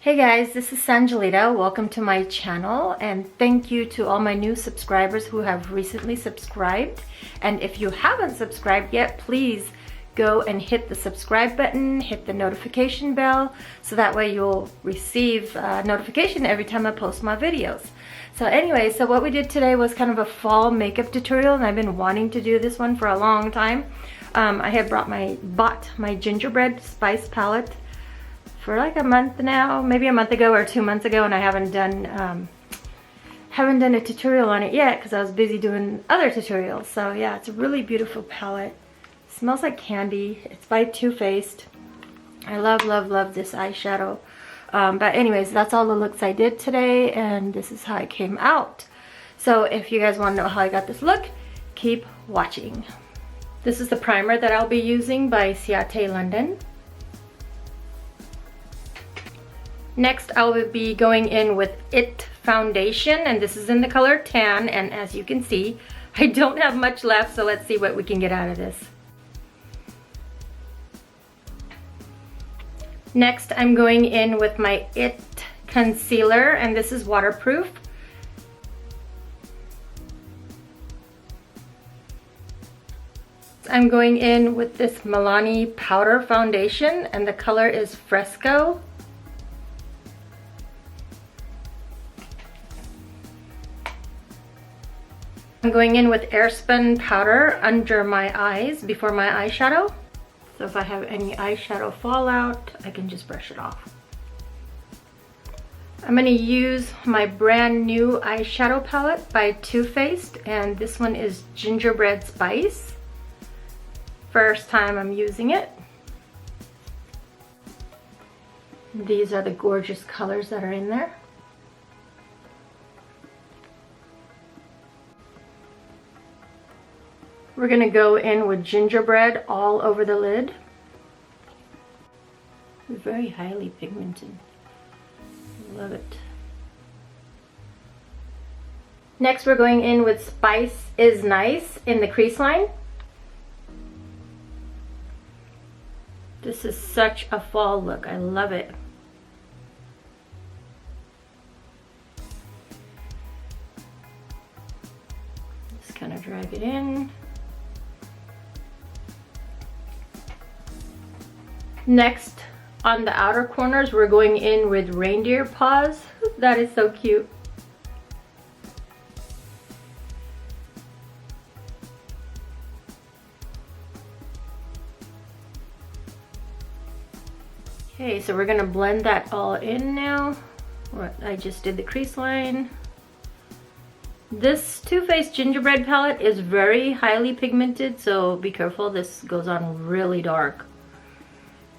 Hey guys, this is Sanjaleeta. Welcome to my channel, and thank you to all my new subscribers who have recently subscribed. And if you haven't subscribed yet, please go and hit the subscribe button, hit the notification bell, so that way you'll receive a notification every time I post my videos. So anyway, so what we did today was kind of a fall makeup tutorial, and I've been wanting to do this one for a long time. I had bought my gingerbread spice palette for like a month now, maybe a month ago or 2 months ago, and I haven't done a tutorial on it yet because I was busy doing other tutorials. So yeah, it's a really beautiful palette. It smells like candy. It's by Too Faced. I love this eyeshadow. But anyways, that's all the looks I did today, and this is how it came out. So if you guys want to know how I got this look, keep watching. This is the primer that I'll be using by Ciate London. Next, I will be going in with IT foundation, and this is in the color Tan, and as you can see, I don't have much left, so let's see what we can get out of this. Next, I'm going in with my IT concealer, and this is waterproof. I'm going in with this Milani powder foundation, and the color is Fresco. I'm going in with Airspun powder under my eyes before my eyeshadow. So if I have any eyeshadow fallout, I can just brush it off. I'm going to use my brand new eyeshadow palette by Too Faced, and this one is Gingerbread Spice. First time I'm using it. These are the gorgeous colors that are in there. We're gonna go in with gingerbread all over the lid. Very highly pigmented. Love it. Next, we're going in with Spice is Nice in the crease line. This is such a fall look. I love it. Just kind of drag it in. Next, on the outer corners, we're going in with reindeer paws. That is so cute. Okay, so we're gonna blend that all in now. I just did the crease line. This Too Faced gingerbread palette is very highly pigmented, so be careful. This goes on really dark.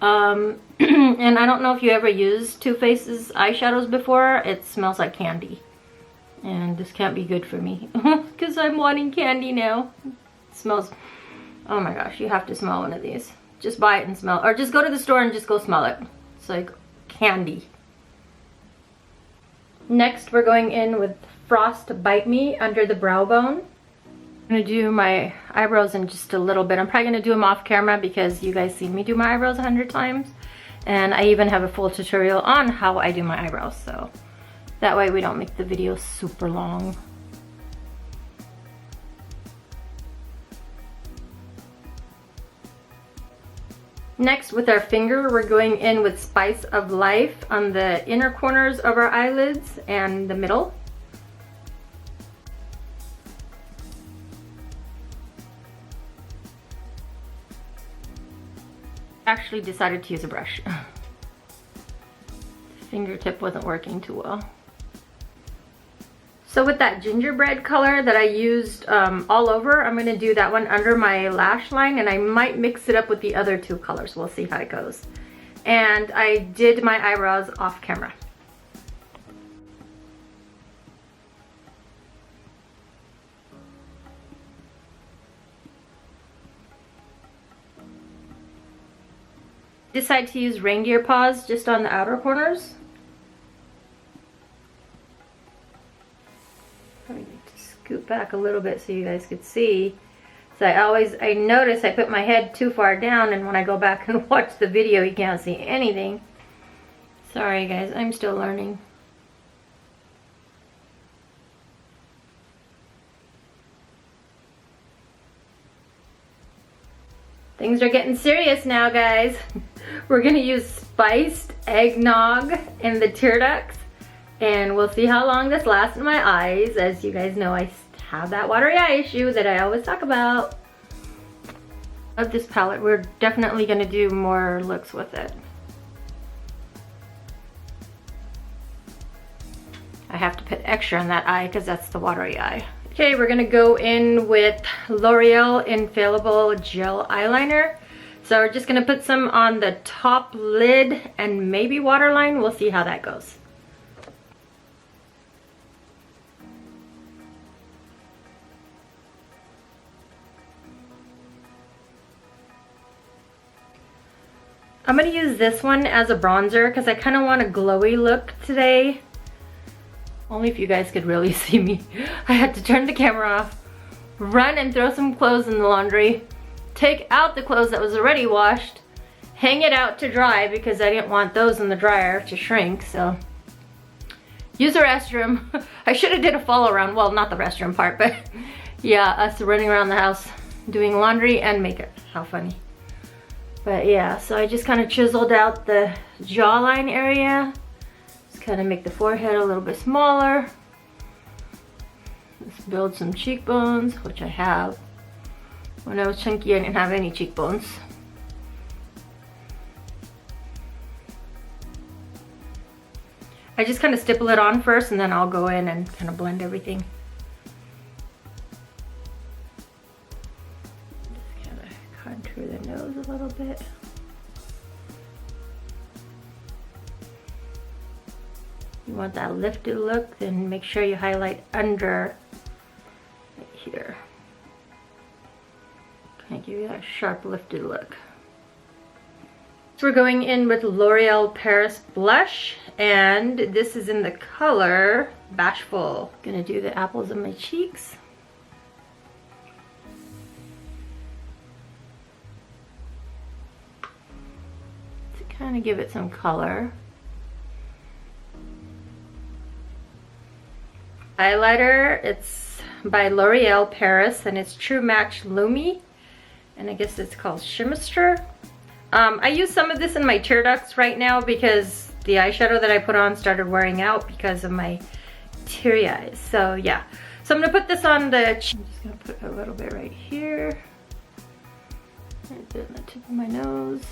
And I don't know if you ever used Too Faced's eyeshadows before. It smells like candy, and this can't be good for me because I'm wanting candy now. It smells, oh my gosh, you have to smell one of these. Just buy it and smell, or just go to the store and just go smell it. It's like candy. Next, we're going in with Frost Bite Me under the brow bone. I'm gonna do my eyebrows in just a little bit. I'm probably gonna do them off camera because you guys seen me do my eyebrows 100 times, and I even have a full tutorial on how I do my eyebrows, so that way we don't make the video super long. Next, with our finger, we're going in with Spice of Life on the inner corners of our eyelids and the middle. Actually decided to use a brush. The fingertip wasn't working too well. So with that gingerbread color that I used all over, I'm going to do that one under my lash line, and I might mix it up with the other two colors. We'll see how it goes. And I did my eyebrows off camera. Decide to use reindeer paws just on the outer corners. Probably need to scoot back a little bit so you guys could see. So I notice I put my head too far down, and when I go back and watch the video, you can't see anything. Sorry guys, I'm still learning. Things are getting serious now, guys. We're gonna use spiced eggnog in the tear ducts, and we'll see how long this lasts in my eyes. As you guys know, I have that watery eye issue that I always talk about. Of this palette, we're definitely gonna do more looks with it. I have to put extra on that eye because that's the watery eye. Okay, we're gonna go in with L'Oreal Infallible Gel Eyeliner. So we're just gonna put some on the top lid and maybe waterline. We'll see how that goes. I'm gonna use this one as a bronzer because I kind of want a glowy look today. Only if you guys could really see me. I had to turn the camera off, run and throw some clothes in the laundry, take out the clothes that was already washed, hang it out to dry because I didn't want those in the dryer to shrink, so. Use the restroom. I should have did a follow around, well, not the restroom part, but yeah, us running around the house doing laundry and makeup. How funny. But yeah, so I just kind of chiseled out the jawline area. Kind of make the forehead a little bit smaller. Let's build some cheekbones, which I have. When I was chunky, I didn't have any cheekbones. I just kind of stipple it on first and then I'll go in and kind of blend everything. Just kind of contour the nose a little bit. You want that lifted look, then make sure you highlight under right here. Kind of give you that sharp lifted look. So we're going in with L'Oreal Paris blush, and this is in the color Bashful. Gonna do the apples of my cheeks. To kind of give it some color. Highlighter, it's by L'Oreal Paris and it's True Match Lumi, and I guess it's called Shimmister. I use some of this in my tear ducts right now because the eyeshadow that I put on started wearing out because of my teary eyes. So yeah, so I'm gonna put this on the cheek. I'm just gonna put a little bit right here, right there on the tip of my nose.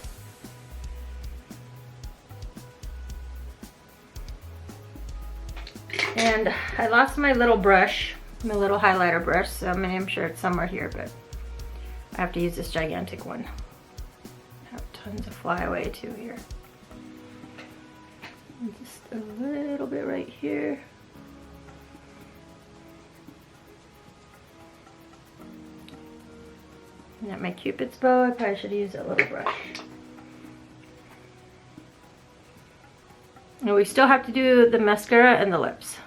And I lost my little brush, my little highlighter brush, so I'm sure it's somewhere here, but I have to use this gigantic one. I have tons of flyaway too here. And just a little bit right here. And at my Cupid's bow, I probably should use a little brush. And we still have to do the mascara and the lips.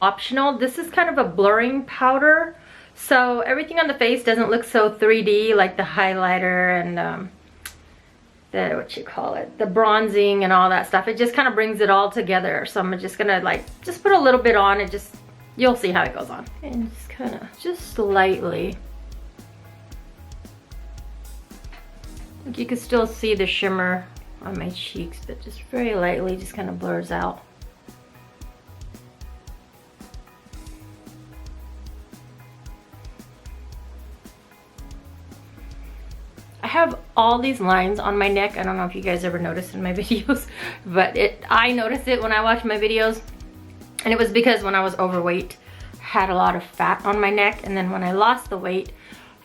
Optional, this is kind of a blurring powder, so everything on the face doesn't look so 3D like the highlighter and the, what you call it, the bronzing and all that stuff. It just kind of brings it all together. So I'm just gonna like, just put a little bit on and just, you'll see how it goes on. And just kind of, just slightly. You can still see the shimmer on my cheeks, but just very lightly, just kind of blurs out. I have all these lines on my neck. I don't know if you guys ever noticed in my videos, but I noticed it when I watched my videos, and it was because when I was overweight, I had a lot of fat on my neck, and then when I lost the weight,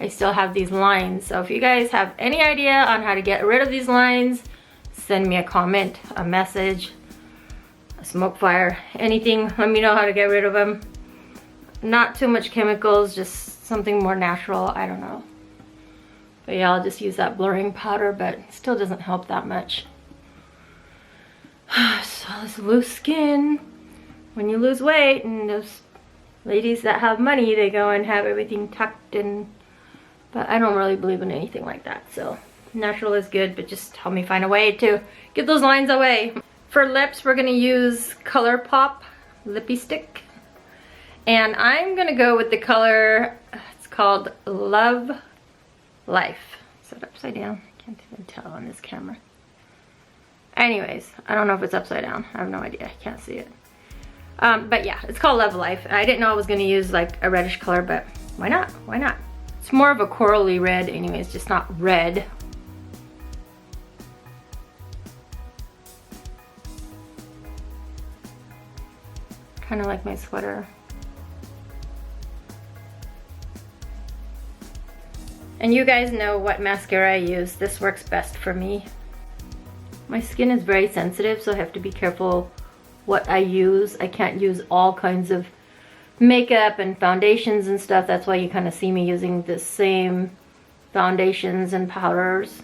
I still have these lines. So if you guys have any idea on how to get rid of these lines, send me a comment, a message, a smoke fire, anything. Let me know how to get rid of them. Not too much chemicals, just something more natural. I don't know. But yeah, I'll just use that blurring powder, but it still doesn't help that much. So this loose skin, when you lose weight, and those ladies that have money, they go and have everything tucked in. But I don't really believe in anything like that, so natural is good, but just help me find a way to get those lines away. For lips, we're gonna use ColourPop Lippy Stick. And I'm gonna go with the color, it's called Love Life. Is it upside down? I can't even tell on this camera. Anyways, I don't know if it's upside down. I have no idea, I can't see it. But yeah, it's called Love Life. I didn't know I was gonna use like a reddish color, but why not? Why not? It's more of a corally red anyways, just not red. Kind of like my sweater. And you guys know what mascara I use. This works best for me. My skin is very sensitive, so I have to be careful what I use. I can't use all kinds of makeup and foundations and stuff. That's why you kind of see me using the same foundations and powders.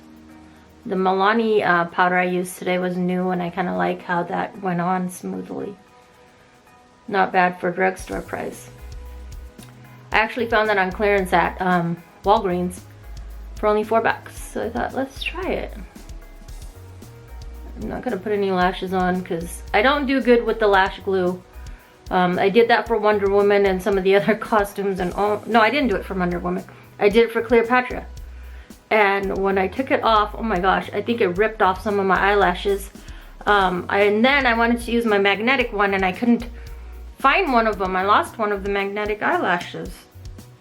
The Milani powder I used today was new, and I kind of like how that went on smoothly. Not bad for drugstore price. I actually found that on clearance at Walgreens for only $4. So I thought, let's try it. I'm not gonna put any lashes on because I don't do good with the lash glue. I did that for Wonder Woman and some of the other costumes and all. No, I didn't do it for Wonder Woman. I did it for Cleopatra. And when I took it off, oh my gosh, I think it ripped off some of my eyelashes. And then I wanted to use my magnetic one and I couldn't find one of them. I lost one of the magnetic eyelashes.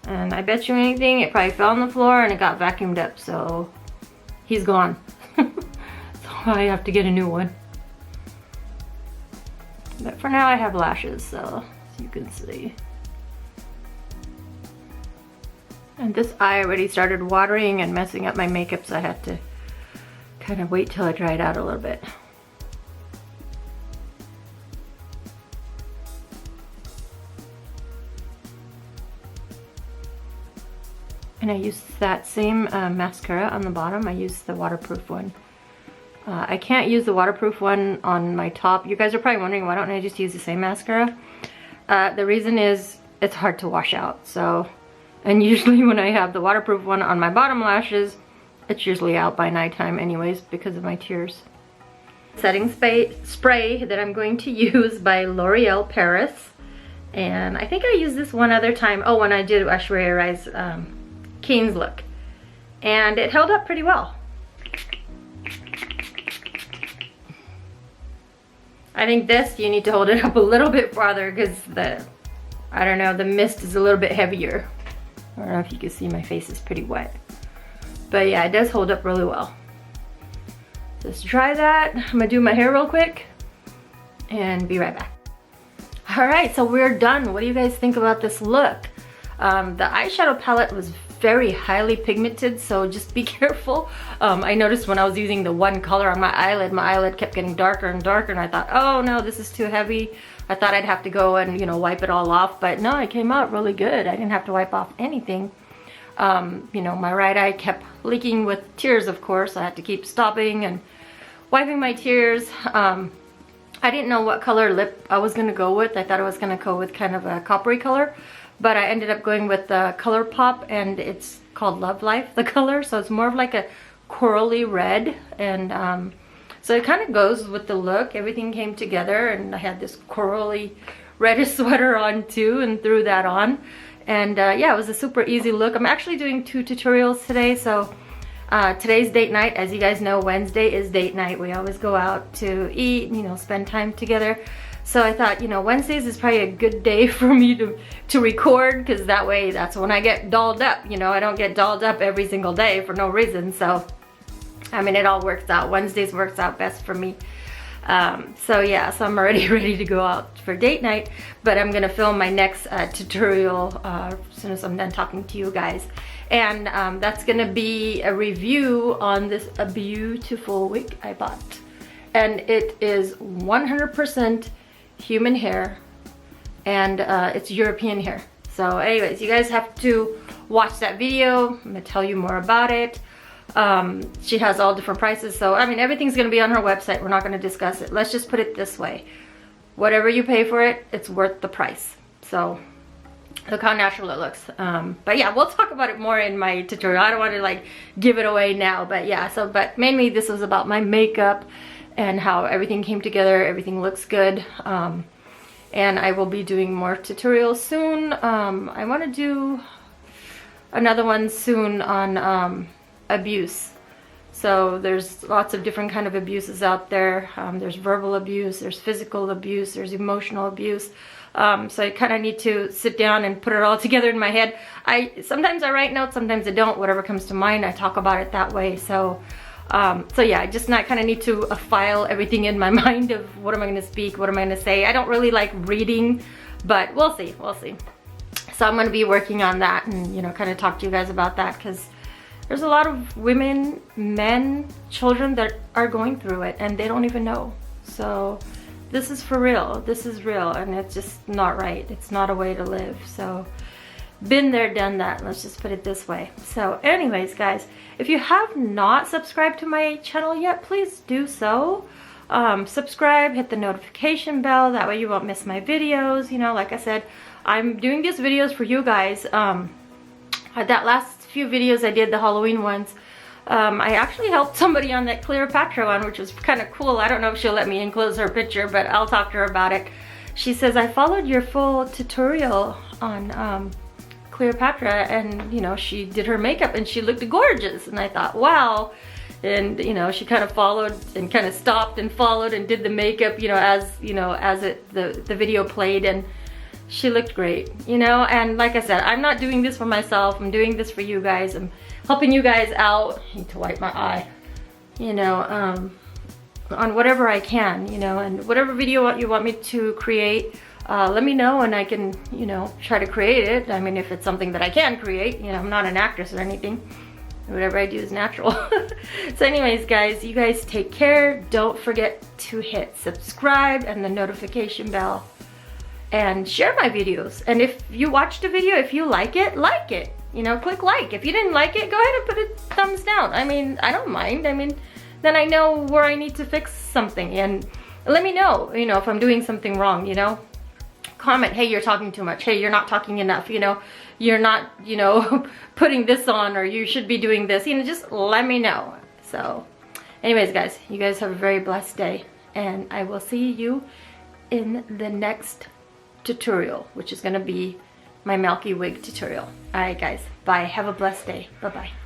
And I bet you anything, it probably fell on the floor and it got vacuumed up, so he's gone. So I have to get a new one. But for now I have lashes, so you can see. And this eye already started watering and messing up my makeup, so I had to kind of wait till it dried out a little bit. And I used that same mascara on the bottom. I used the waterproof one. I can't use the waterproof one on my top. You guys are probably wondering, why don't I just use the same mascara? The reason is it's hard to wash out. So, and usually when I have the waterproof one on my bottom lashes, it's usually out by nighttime anyways because of my tears. Setting spray that I'm going to use by L'Oreal Paris. And I think I used this one other time. Oh, when I did Aishwarya Rai's Keen's look, and it held up pretty well. I think this, you need to hold it up a little bit farther because I don't know, the mist is a little bit heavier. I don't know if you can see, my face is pretty wet. But yeah, it does hold up really well. Let's try that. I'm gonna do my hair real quick and be right back. All right, so we're done. What do you guys think about this look? The eyeshadow palette was very highly pigmented, so just be careful. I noticed when I was using the one color on my eyelid kept getting darker and darker, and I thought, oh no, this is too heavy. I thought I'd have to go and, you know, wipe it all off, but no, it came out really good. I didn't have to wipe off anything. You know, my right eye kept leaking with tears, of course. I had to keep stopping and wiping my tears. I didn't know what color lip I was gonna go with. I thought I was gonna go with kind of a coppery color, but I ended up going with the ColourPop, and it's called Love Life, the color. So it's more of like a corally red, and so it kind of goes with the look. Everything came together, and I had this corally reddish sweater on too, and threw that on. And yeah, it was a super easy look. I'm actually doing 2 tutorials today. So today's date night. As you guys know, Wednesday is date night. We always go out to eat, you know, spend time together. So I thought, you know, Wednesdays is probably a good day for me to record, because that way, that's when I get dolled up. You know, I don't get dolled up every single day for no reason. So, I mean, it all works out. Wednesdays works out best for me. So yeah, so I'm already ready to go out for date night, but I'm gonna film my next tutorial as soon as I'm done talking to you guys. And that's gonna be a review on this beautiful wig I bought. And it is 100% human hair, and it's European hair. So anyways, you guys have to watch that video. I'm gonna tell you more about it. She has all different prices, so I mean, everything's gonna be on her website. We're not gonna discuss it. Let's just put it this way: whatever you pay for it, it's worth the price. So look how natural it looks. But yeah, we'll talk about it more in my tutorial. I don't want to like give it away now, but yeah. So, but mainly this was about my makeup and how everything came together. Everything looks good. And I will be doing more tutorials soon. I want to do another one soon on abuse. So there's lots of different kind of abuses out there. There's verbal abuse, there's physical abuse, there's emotional abuse. So I kind of need to sit down and put it all together in my head. Sometimes I write notes, sometimes I don't. Whatever comes to mind, I talk about it that way. So yeah, I just kind of need to file everything in my mind of what am I going to speak, what am I going to say. I don't really like reading, but we'll see, we'll see. So I'm going to be working on that and, you know, kind of talk to you guys about that, because there's a lot of women, men, children that are going through it and they don't even know. So this is for real. This is real, and it's just not right. It's not a way to live. So been there, done that. Let's just put it this way. So anyways, guys, if you have not subscribed to my channel yet, please do so. Subscribe, hit the notification bell. That way you won't miss my videos. You know, like I said, I'm doing these videos for you guys. That last few videos I did, the Halloween ones, I actually helped somebody on that Cleopatra one, which was kind of cool. I don't know if she'll let me enclose her picture, but I'll talk to her about it. She says, I followed your full tutorial on Cleopatra, and you know, she did her makeup and she looked gorgeous. And I thought, wow. And you know, she kind of followed and kind of stopped and followed and did the makeup, you know, as the video played, and she looked great, you know. And like I said, I'm not doing this for myself. I'm doing this for you guys. I'm helping you guys out. I need to wipe my eye, you know, on whatever I can, you know. And whatever video you want me to create, let me know and I can, you know, try to create it. I mean, if it's something that I can create, you know, I'm not an actress or anything. Whatever I do is natural. So anyways, guys, you guys take care. Don't forget to hit subscribe and the notification bell, and share my videos. And if you watched a video, if you like it, you know, click like. If you didn't like it, go ahead and put a thumbs down. I mean, I don't mind. I mean, then I know where I need to fix something, and let me know, you know, if I'm doing something wrong, you know. Comment, hey, you're talking too much. Hey, you're not talking enough, you know. You're not, you know, putting this on, or you should be doing this, you know, just let me know. So anyways, guys, you guys have a very blessed day, and I will see you in the next tutorial, which is going to be my Milky Wig tutorial. All right, guys, bye. Have a blessed day. Bye-bye.